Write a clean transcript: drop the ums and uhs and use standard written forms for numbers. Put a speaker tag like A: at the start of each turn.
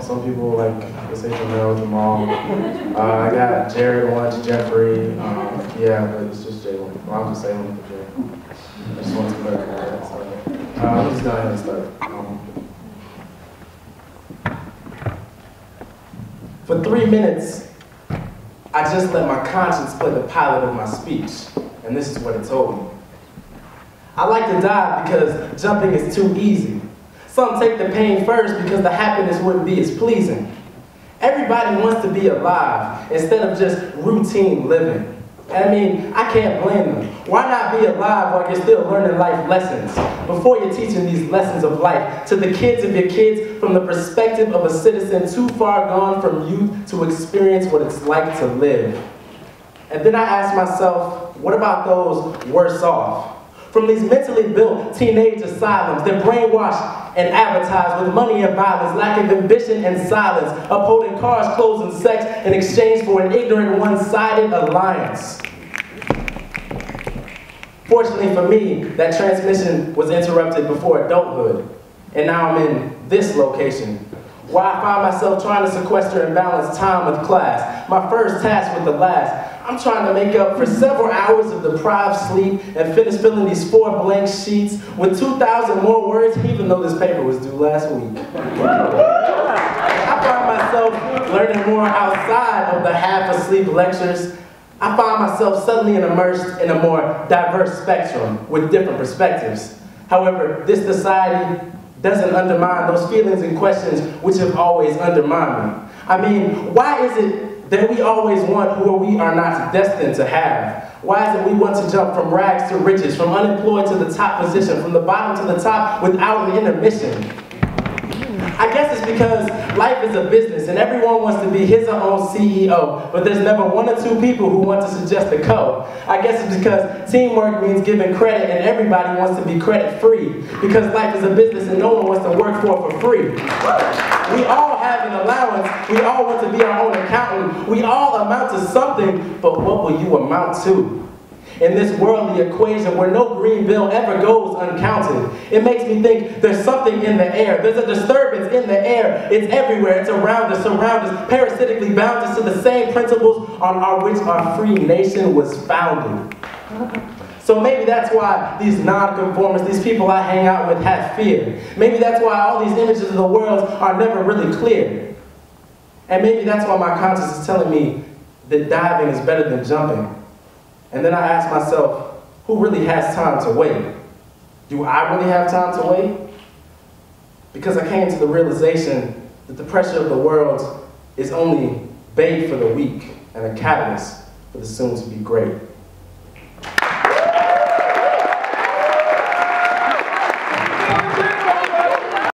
A: Some people like to say Jamel, Jamal. I got Jared once, Jeffrey. Yeah, but it's just Jalem. Well, I'm just saying it for Jay. I just want to clarify that. So, I'm just going to start. For 3 minutes, I just let my conscience play the pilot of my speech, and this is what it told me. I like to dive because jumping is too easy. Some take the pain first because the happiness wouldn't be as pleasing. Everybody wants to be alive instead of just routine living. And I mean, I can't blame them. Why not be alive while you're still learning life lessons? Before you're teaching these lessons of life to the kids of your kids from the perspective of a citizen too far gone from youth to experience what it's like to live. And then I ask myself, what about those worse off? From these mentally built teenage asylums, they're brainwashed and advertised with money and violence, lack of ambition and silence, upholding cars, clothes, and sex in exchange for an ignorant, one-sided alliance. Fortunately for me, that transmission was interrupted before adulthood, and now I'm in this location, where I find myself trying to sequester and balance time with class, my first task with the last. I'm trying to make up for several hours of deprived sleep and finish filling these 4 blank sheets with 2,000 more words, even though this paper was due last week. I find myself learning more outside of the half-asleep lectures. I find myself suddenly immersed in a more diverse spectrum with different perspectives. However, this society doesn't undermine those feelings and questions which have always undermined me. I mean, why is it that we always want who we are not destined to have? Why is it we want to jump from rags to riches, from unemployed to the top position, from the bottom to the top without an intermission? I guess it's because life is a business and everyone wants to be his or her own CEO, but there's never 1 or 2 people who want to suggest a co. I guess it's because teamwork means giving credit and everybody wants to be credit-free, because life is a business and no one wants to work for free. We all have an allowance, we all want to be our own accountant, we all amount to something, but what will you amount to? In this worldly equation where no green bill ever goes uncounted, it makes me think there's something in the air. There's a disturbance in the air. It's everywhere. It's around us, parasitically bound us to the same principles on which our free nation was founded. So maybe that's why these non-conformists, these people I hang out with, have fear. Maybe that's why all these images of the world are never really clear. And maybe that's why my conscience is telling me that diving is better than jumping. And then I ask myself, who really has time to wait? Do I really have time to wait? Because I came to the realization that the pressure of the world is only bait for the weak and a catalyst for the soon-to-be great.